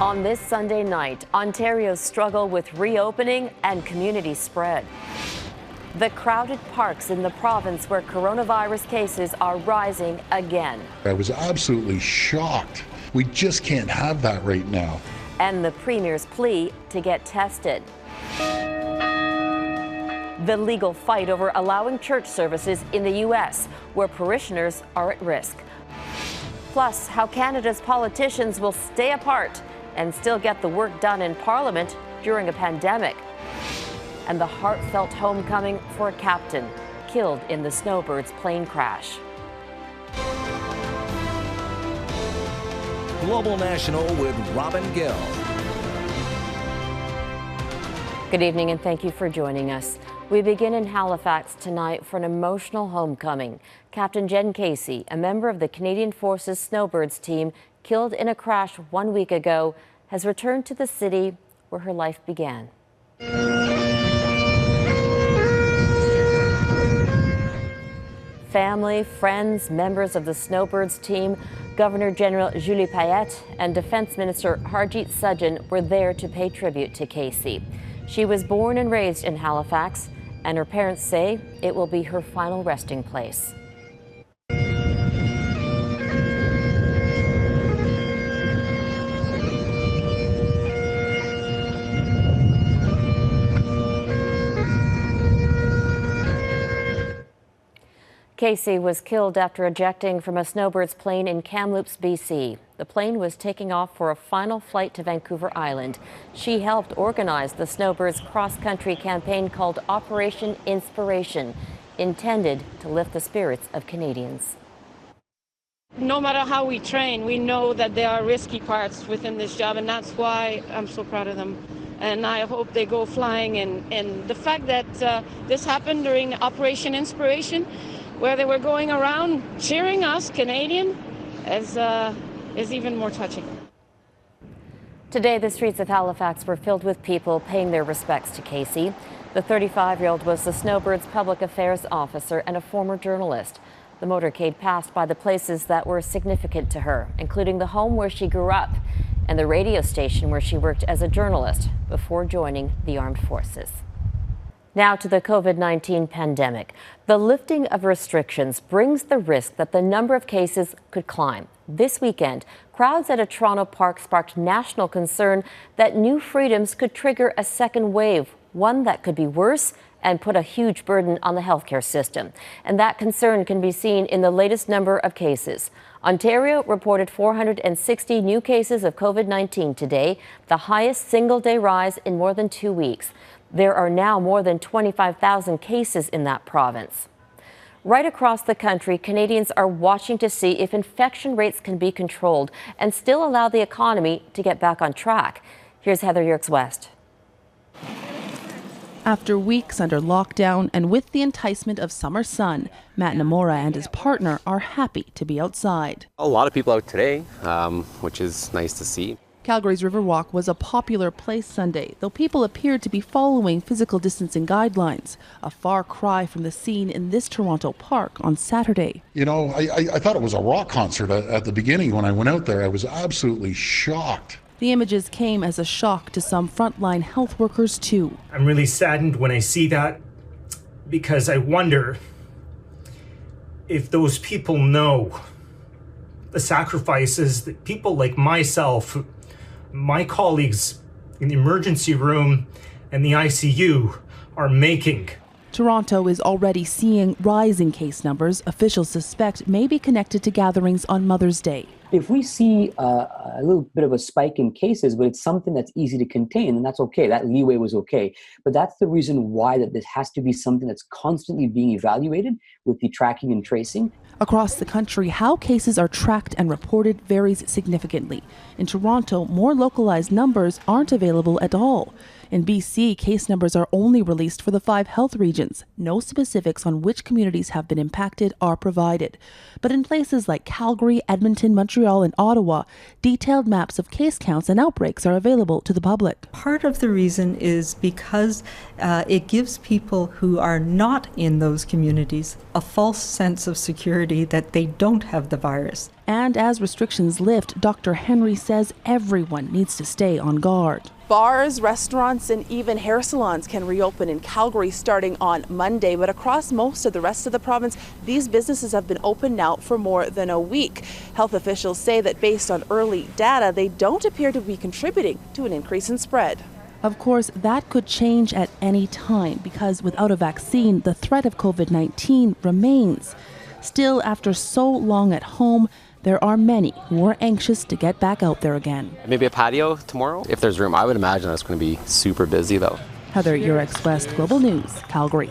On this Sunday night, Ontario's struggle with reopening and community spread. The crowded parks in the province where coronavirus cases are rising again. I was absolutely shocked. We just can't have that right now. And the Premier's plea to get tested. The legal fight over allowing church services in the U.S., where parishioners are at risk. Plus, how Canada's politicians will stay apart and still get the work done in Parliament during a pandemic. And the heartfelt homecoming for a captain killed in the Snowbirds plane crash. Global National with Robin Gill. Good evening and thank you for joining us. We begin in Halifax tonight for an emotional homecoming. Captain Jenn Casey, a member of the Canadian Forces Snowbirds team, killed in a crash 1 week ago, has returned to the city where her life began. Family, friends, members of the Snowbirds team, Governor General Julie Payette and Defense Minister Harjit Sajjan were there to pay tribute to Casey. She was born and raised in Halifax, and her parents say it will be her final resting place. Casey was killed after ejecting from a Snowbirds plane in Kamloops, BC. The plane was taking off for a final flight to Vancouver Island. She helped organize the Snowbirds cross-country campaign called Operation Inspiration, intended to lift the spirits of Canadians. No matter how we train, we know that there are risky parts within this job, and that's why I'm so proud of them. And I hope they go flying. And the fact that this happened during Operation Inspiration, where they were going around cheering us, Canadian, is even more touching. Today, the streets of Halifax were filled with people paying their respects to Casey. The 35-year-old was the Snowbirds public affairs officer and a former journalist. The motorcade passed by the places that were significant to her, including the home where she grew up and the radio station where she worked as a journalist before joining the armed forces. Now to the COVID-19 pandemic. The lifting of restrictions brings the risk that the number of cases could climb. This weekend, crowds at a Toronto park sparked national concern that new freedoms could trigger a second wave, one that could be worse and put a huge burden on the healthcare system. And that concern can be seen in the latest number of cases. Ontario reported 460 new cases of COVID-19 today, the highest single-day rise in more than 2 weeks. There are now more than 25,000 cases in that province. Right across the country, Canadians are watching to see if infection rates can be controlled and still allow the economy to get back on track. Here's Heather Yourex-West. After weeks under lockdown and with the enticement of summer sun, Matt Namora and his partner are happy to be outside. A lot of people out today, which is nice to see. Calgary's Riverwalk was a popular place Sunday, though people appeared to be following physical distancing guidelines, a far cry from the scene in this Toronto park on Saturday. You know, I thought it was a rock concert at the beginning when I went out there. I was absolutely shocked. The images came as a shock to some frontline health workers too. I'm really saddened when I see that, because I wonder if those people know the sacrifices that people like myself, my colleagues in the emergency room and the ICU are making. Toronto is already seeing rising case numbers officials suspect may be connected to gatherings on Mother's Day. If we see a little bit of a spike in cases, but it's something that's easy to contain, and that's okay. That leeway was okay. But that's the reason why that this has to be something that's constantly being evaluated with the tracking and tracing. Across the country, how cases are tracked and reported varies significantly. In Toronto, more localized numbers aren't available at all. In BC, case numbers are only released for the 5 health regions. No specifics on which communities have been impacted are provided. But in places like Calgary, Edmonton, Montreal, and Ottawa, detailed maps of case counts and outbreaks are available to the public. Part of the reason is because it gives people who are not in those communities a false sense of security that they don't have the virus. And as restrictions lift, Dr. Henry says everyone needs to stay on guard. Bars, restaurants, and even hair salons can reopen in Calgary starting on Monday, but across most of the rest of the province, these businesses have been open now for more than a week. Health officials say that based on early data, they don't appear to be contributing to an increase in spread. Of course, that could change at any time because without a vaccine, the threat of COVID-19 remains. Still, after so long at home, there are many who are anxious to get back out there again. Maybe a patio tomorrow? If there's room, I would imagine that's going to be super busy though. Heather Yourex-West, Global News, Calgary.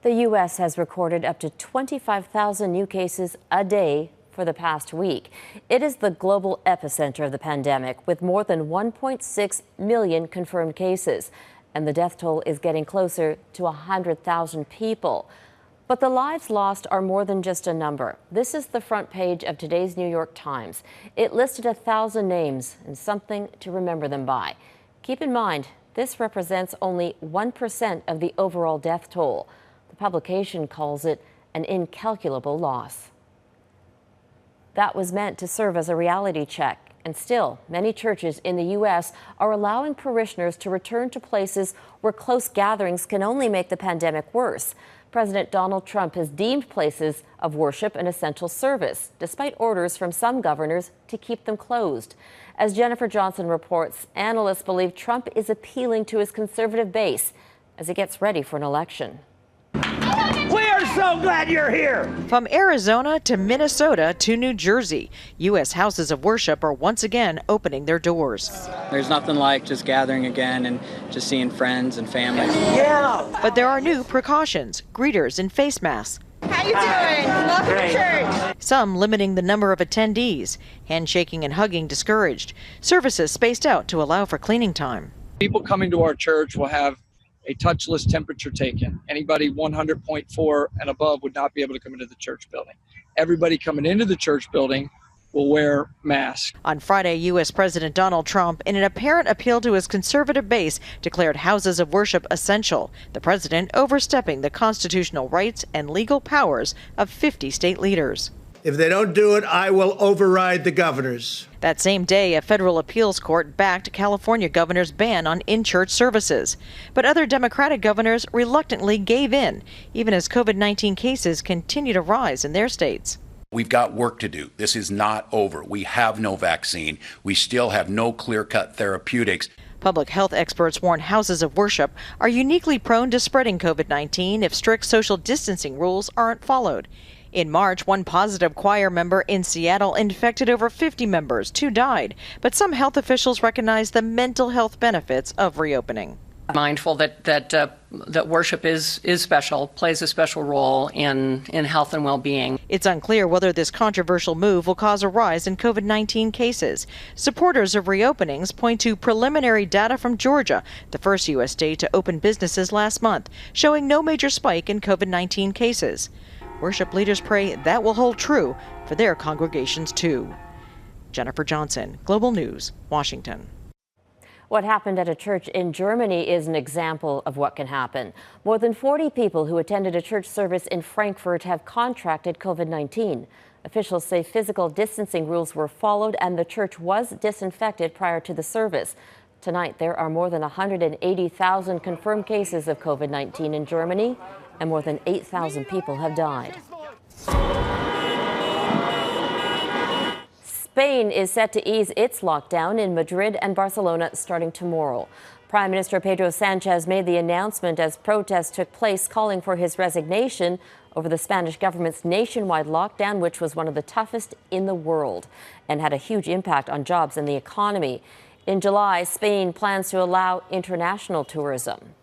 The U.S. has recorded up to 25,000 new cases a day for the past week. It is the global epicenter of the pandemic, with more than 1.6 million confirmed cases. And the death toll is getting closer to 100,000 people. But the lives lost are more than just a number. This is the front page of today's New York Times. It listed 1,000 names and something to remember them by. Keep in mind, this represents only 1% of the overall death toll. The publication calls it an incalculable loss. That was meant to serve as a reality check. And still, many churches in the U.S. are allowing parishioners to return to places where close gatherings can only make the pandemic worse. President Donald Trump has deemed places of worship an essential service, despite orders from some governors to keep them closed. As Jennifer Johnson reports, analysts believe Trump is appealing to his conservative base as he gets ready for an election. We are so glad you're here. From Arizona to Minnesota to New Jersey, U.S. houses of worship are once again opening their doors. There's nothing like just gathering again and just seeing friends and family. Yeah. But there are new precautions, greeters in face masks. How you doing? Welcome to church. Some limiting the number of attendees, handshaking and hugging discouraged, services spaced out to allow for cleaning time. People coming to our church will have a touchless temperature taken. Anybody 100.4 and above would not be able to come into the church building. Everybody coming into the church building will wear masks. On Friday, U.S. President Donald Trump, in an apparent appeal to his conservative base, declared houses of worship essential, the president overstepping the constitutional rights and legal powers of 50 state leaders. If they don't do it, I will override the governors. That same day, a federal appeals court backed California governor's ban on in-church services. But other Democratic governors reluctantly gave in, even as COVID-19 cases continue to rise in their states. We've got work to do. This is not over. We have no vaccine. We still have no clear-cut therapeutics. Public health experts warn houses of worship are uniquely prone to spreading COVID-19 if strict social distancing rules aren't followed. In March, one positive choir member in Seattle infected over 50 members. 2 died. But some health officials recognize the mental health benefits of reopening. Mindful that worship is special, plays a special role in health and well-being. It's unclear whether this controversial move will cause a rise in COVID-19 cases. Supporters of reopenings point to preliminary data from Georgia, the first U.S. state to open businesses last month, showing no major spike in COVID-19 cases. Worship leaders pray that will hold true for their congregations too. Jennifer Johnson, Global News, Washington. What happened at a church in Germany is an example of what can happen. More than 40 people who attended a church service in Frankfurt have contracted COVID-19. Officials say physical distancing rules were followed and the church was disinfected prior to the service. Tonight, there are more than 180,000 confirmed cases of COVID-19 in Germany, and more than 8,000 people have died. Spain is set to ease its lockdown in Madrid and Barcelona starting tomorrow. Prime Minister Pedro Sanchez made the announcement as protests took place calling for his resignation over the Spanish government's nationwide lockdown, which was one of the toughest in the world and had a huge impact on jobs and the economy. In July, Spain plans to allow international tourism.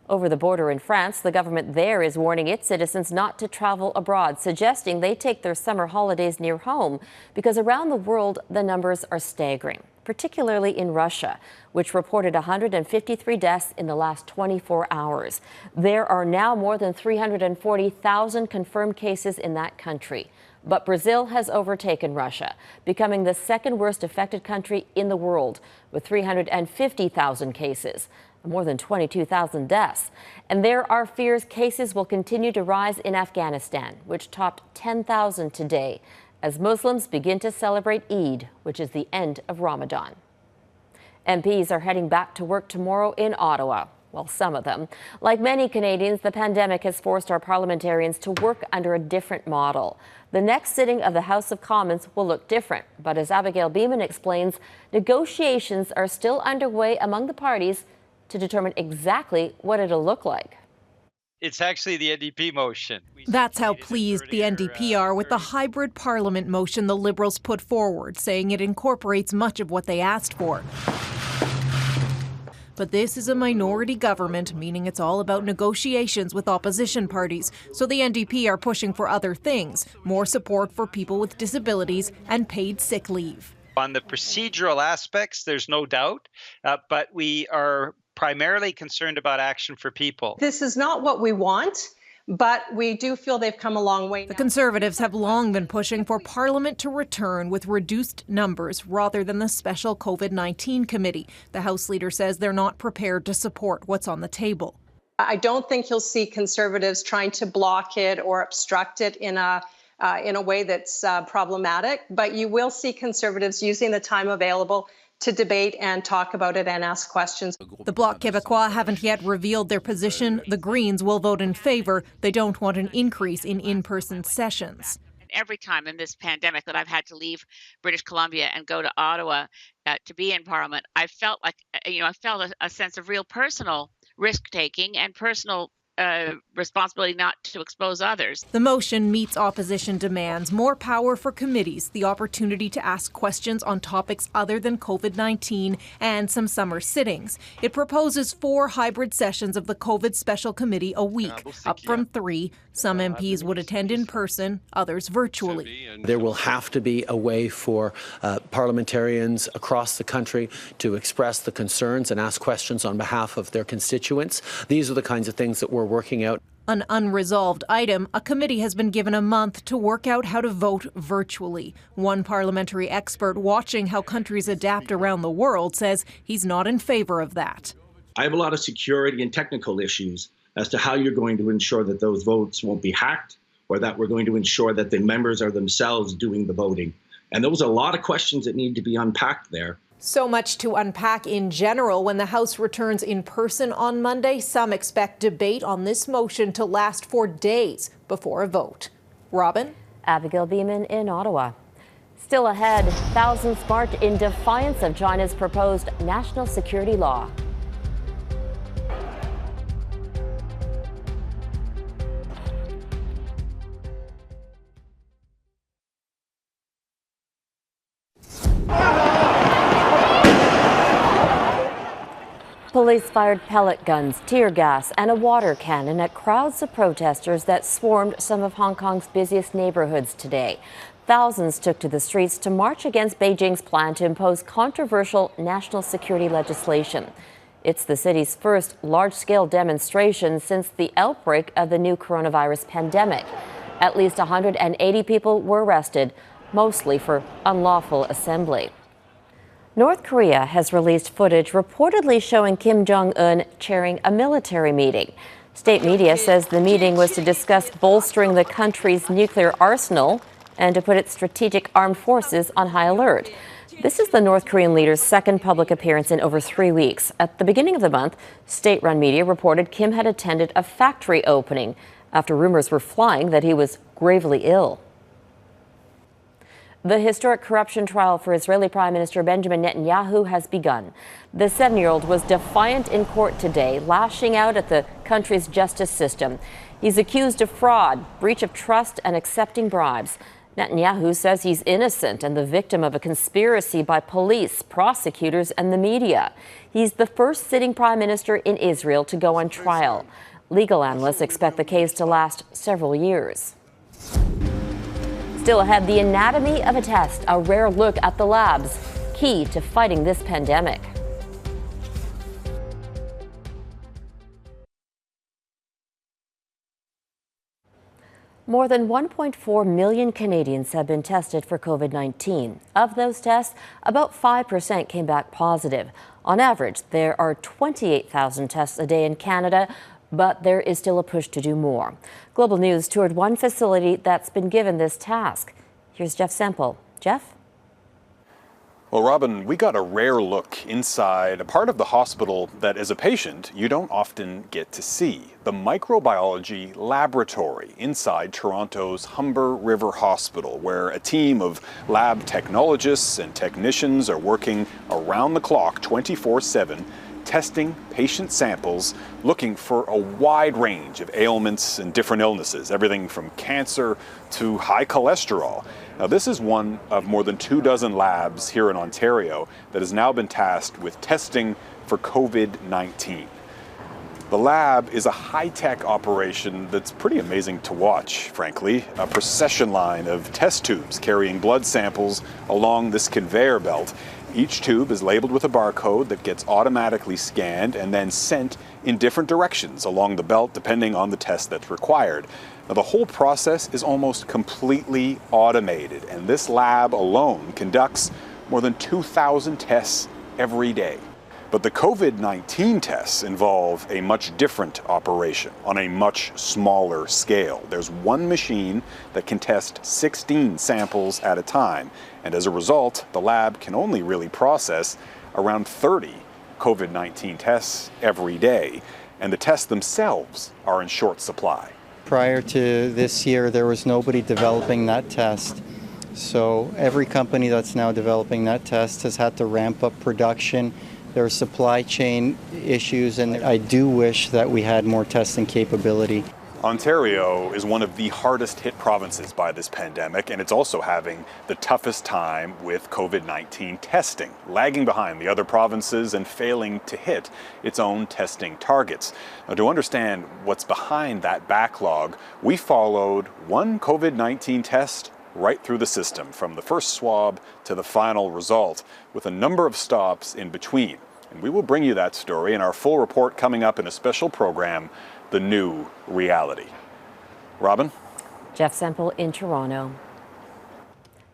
Over the border in France, the government there is warning its citizens not to travel abroad, suggesting they take their summer holidays near home because around the world the numbers are staggering, particularly in Russia, which reported 153 deaths in the last 24 hours. There are now more than 340,000 confirmed cases in that country. But Brazil has overtaken Russia, becoming the second worst affected country in the world, with 350,000 cases. More than 22,000 deaths. And there are fears cases will continue to rise in Afghanistan, which topped 10,000 today, as Muslims begin to celebrate Eid, which is the end of Ramadan. MPs are heading back to work tomorrow in Ottawa. Well, some of them. Like many Canadians, the pandemic has forced our parliamentarians to work under a different model. The next sitting of the House of Commons will look different. But as Abigail Beeman explains, negotiations are still underway among the parties to determine exactly what it'll look like. It's actually the NDP motion. That's how pleased the NDP are with the hybrid parliament motion the Liberals put forward, saying it incorporates much of what they asked for. But this is a minority government, meaning it's all about negotiations with opposition parties. So the NDP are pushing for other things, more support for people with disabilities and paid sick leave. On the procedural aspects, there's no doubt, but we are primarily concerned about action for people. This is not what we want, but we do feel they've come a long way now. The Conservatives have long been pushing for Parliament to return with reduced numbers rather than the special COVID-19 committee. The House leader says they're not prepared to support what's on the table. I don't think you'll see Conservatives trying to block it or obstruct it in a way that's problematic, but you will see Conservatives using the time available to debate and talk about it and ask questions. The Bloc Québécois haven't yet revealed their position. The Greens will vote in favour. They don't want an increase in in-person sessions. Every time in this pandemic that I've had to leave British Columbia and go to Ottawa to be in Parliament, I felt like, I felt a sense of real personal risk-taking and personal responsibility not to expose others. The motion meets opposition demands, more power for committees, the opportunity to ask questions on topics other than COVID-19, and some summer sittings. It proposes 4 hybrid sessions of the COVID Special Committee a week, up from 3. Some MPs would attend in person, others virtually. There will have to be a way for parliamentarians across the country to express the concerns and ask questions on behalf of their constituents. These are the kinds of things that we're working out. An unresolved item, a committee has been given a month to work out how to vote virtually. One parliamentary expert watching how countries adapt around the world says he's not in favor of that. I have a lot of security and technical issues as to how you're going to ensure that those votes won't be hacked, or that we're going to ensure that the members are themselves doing the voting. And those are a lot of questions that need to be unpacked there. So much to unpack in general. When the House returns in person on Monday, some expect debate on this motion to last for days before a vote. Robin? Abigail Beeman in Ottawa. Still ahead, thousands march in defiance of China's proposed national security law. Police fired pellet guns, tear gas, and a water cannon at crowds of protesters that swarmed some of Hong Kong's busiest neighborhoods today. Thousands took to the streets to march against Beijing's plan to impose controversial national security legislation. It's the city's first large-scale demonstration since the outbreak of the new coronavirus pandemic. At least 180 people were arrested, mostly for unlawful assembly. North Korea has released footage reportedly showing Kim Jong-un chairing a military meeting. State media says the meeting was to discuss bolstering the country's nuclear arsenal and to put its strategic armed forces on high alert. This is the North Korean leader's second public appearance in over 3 weeks. At the beginning of the month, state-run media reported Kim had attended a factory opening after rumors were flying that he was gravely ill. The historic corruption trial for Israeli Prime Minister Benjamin Netanyahu has begun. The 7-year-old was defiant in court today, lashing out at the country's justice system. He's accused of fraud, breach of trust, and accepting bribes. Netanyahu says he's innocent and the victim of a conspiracy by police, prosecutors, and the media. He's the first sitting prime minister in Israel to go on trial. Legal analysts expect the case to last several years. Still ahead, the anatomy of a test, a rare look at the labs, key to fighting this pandemic. More than 1.4 million Canadians have been tested for COVID-19. Of those tests, about 5% came back positive. On average, there are 28,000 tests a day in Canada, but there is still a push to do more. Global News toured one facility that's been given this task. Here's Jeff Semple. Jeff? Well, Robin, we got a rare look inside a part of the hospital that as a patient you don't often get to see. The microbiology laboratory inside Toronto's Humber River Hospital, where a team of lab technologists and technicians are working around the clock 24/7, testing patient samples, looking for a wide range of ailments and different illnesses, everything from cancer to high cholesterol. Now, this is one of more than 24 labs here in Ontario that has now been tasked with testing for COVID-19. The lab is a high-tech operation that's pretty amazing to watch, frankly. A procession line of test tubes carrying blood samples along this conveyor belt. Each tube is labeled with a barcode that gets automatically scanned and then sent in different directions along the belt depending on the test that's required. Now, the whole process is almost completely automated, and this lab alone conducts more than 2,000 tests every day. But the COVID-19 tests involve a much different operation on a much smaller scale. There's one machine that can test 16 samples at a time, and as a result, the lab can only really process around 30 COVID-19 tests every day, and the tests themselves are in short supply. Prior to this year, there was nobody developing that test. So every company that's now developing that test has had to ramp up production. There are supply chain issues, and I do wish that we had more testing capability. Ontario is one of the hardest hit provinces by this pandemic, and it's also having the toughest time with COVID-19 testing, lagging behind the other provinces and failing to hit its own testing targets. Now, to understand what's behind that backlog, we followed one COVID-19 test right through the system, from the first swab to the final result, with a number of stops in between. And we will bring you that story in our full report coming up in a special program, The New Reality. Robin? Jeff Semple in Toronto.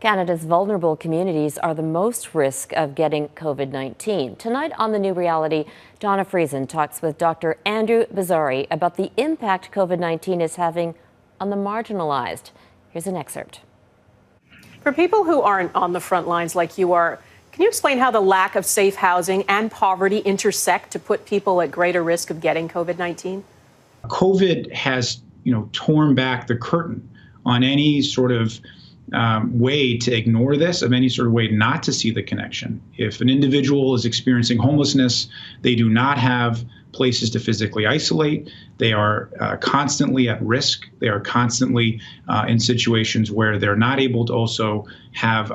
Canada's vulnerable communities are the most risk of getting COVID-19. Tonight on The New Reality, Donna Friesen talks with Dr. Andrew Bazari about the impact COVID-19 is having on the marginalized. Here's an excerpt. For people who aren't on the front lines like you are, can you explain how the lack of safe housing and poverty intersect to put people at greater risk of getting COVID-19? COVID has, torn back the curtain on any sort of way to ignore this, of any sort of way not to see the connection. If an individual is experiencing homelessness, they do not have places to physically isolate. They are constantly at risk. They are constantly in situations where they're not able to also have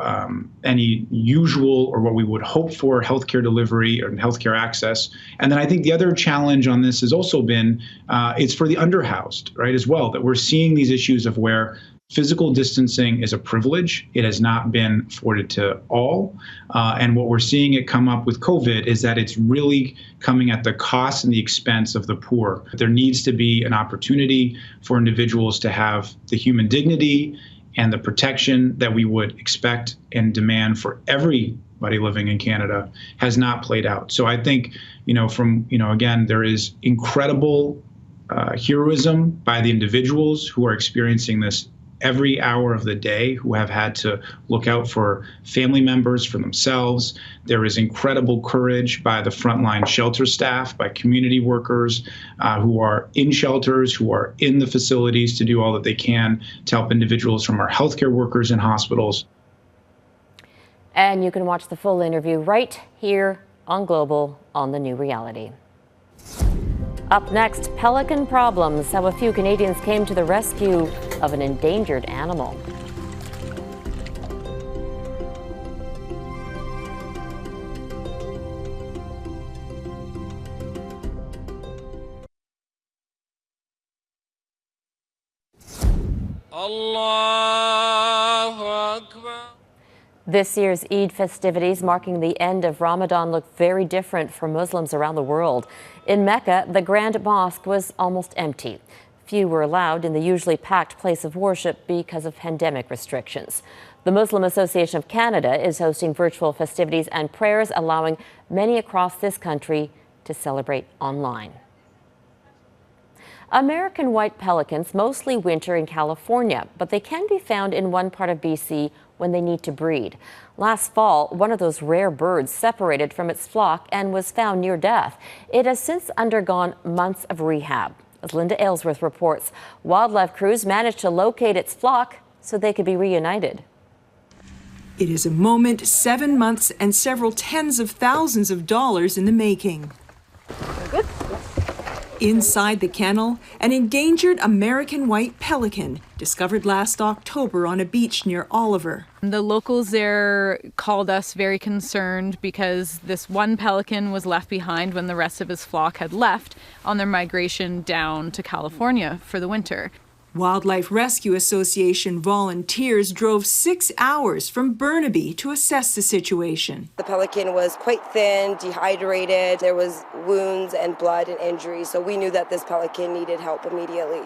any usual or what we would hope for healthcare delivery or healthcare access. And then I think the other challenge on this has also been it's for the underhoused, right, as well, that we're seeing these issues of where physical distancing is a privilege. It has not been afforded to all. And what we're seeing it come up with COVID is that it's really coming at the cost and the expense of the poor. There needs to be an opportunity for individuals to have the human dignity and the protection that we would expect and demand for everybody living in Canada has not played out. So I think, again, there is incredible heroism by the individuals who are experiencing this every hour of the day, who have had to look out for family members, for themselves. There is incredible courage by the frontline shelter staff, by community workers who are in shelters, who are in the facilities to do all that they can to help individuals, from our healthcare workers in hospitals. And you can watch the full interview right here on Global on The New Reality. Up next, Pelican problems, how a few Canadians came to the rescue of an endangered animal. Allahu Akbar. This year's Eid festivities marking the end of Ramadan look very different for Muslims around the world. In Mecca, the Grand Mosque was almost empty. Few were allowed in the usually packed place of worship because of pandemic restrictions. The Muslim Association of Canada is hosting virtual festivities and prayers, allowing many across this country to celebrate online. American white pelicans mostly winter in California, but they can be found in one part of BC when they need to breed. Last fall, one of those rare birds separated from its flock and was found near death. It has since undergone months of rehab. As Linda Aylesworth reports, wildlife crews managed to locate its flock so they could be reunited. It is a moment 7 months and several tens of thousands of dollars in the making. Good. Inside the kennel, an endangered American white pelican discovered last October on a beach near Oliver. The locals there called us very concerned because this one pelican was left behind when the rest of his flock had left on their migration down to California for the winter. Wildlife Rescue Association volunteers drove 6 hours from Burnaby to assess the situation. The pelican was quite thin, dehydrated. There was wounds and blood and injuries, so we knew that this pelican needed help immediately.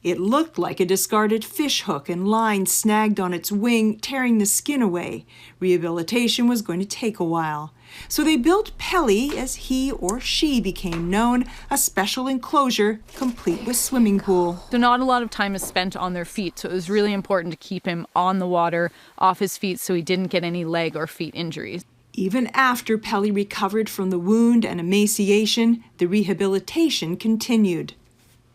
It looked like a discarded fish hook and line snagged on its wing, tearing the skin away. Rehabilitation was going to take a while. So they built Pelly, as he or she became known, a special enclosure complete with swimming pool. So not a lot of time is spent on their feet, so it was really important to keep him on the water, off his feet, so he didn't get any leg or feet injuries. Even after Pelly recovered from the wound and emaciation, the rehabilitation continued.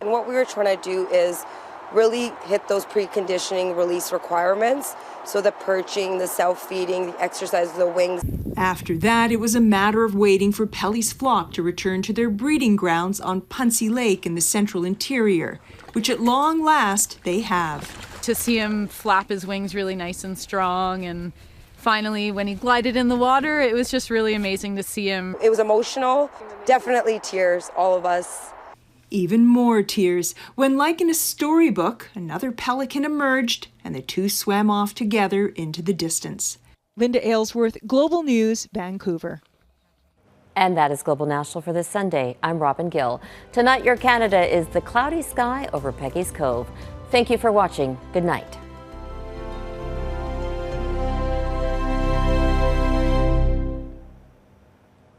And what we were trying to do is really hit those preconditioning release requirements. So the perching, the self-feeding, the exercise of the wings. After that, it was a matter of waiting for Pelly's flock to return to their breeding grounds on Puncie Lake in the central interior, which at long last they have. To see him flap his wings really nice and strong, and finally when he glided in the water, it was just really amazing to see him. It was emotional, definitely tears, all of us. Even more tears when, like in a storybook, another pelican emerged and the two swam off together into the distance. Linda Aylesworth, Global News, Vancouver. And that is Global National for this Sunday. I'm Robin Gill. Tonight, your Canada is the cloudy sky over Peggy's Cove. Thank you for watching. Good night.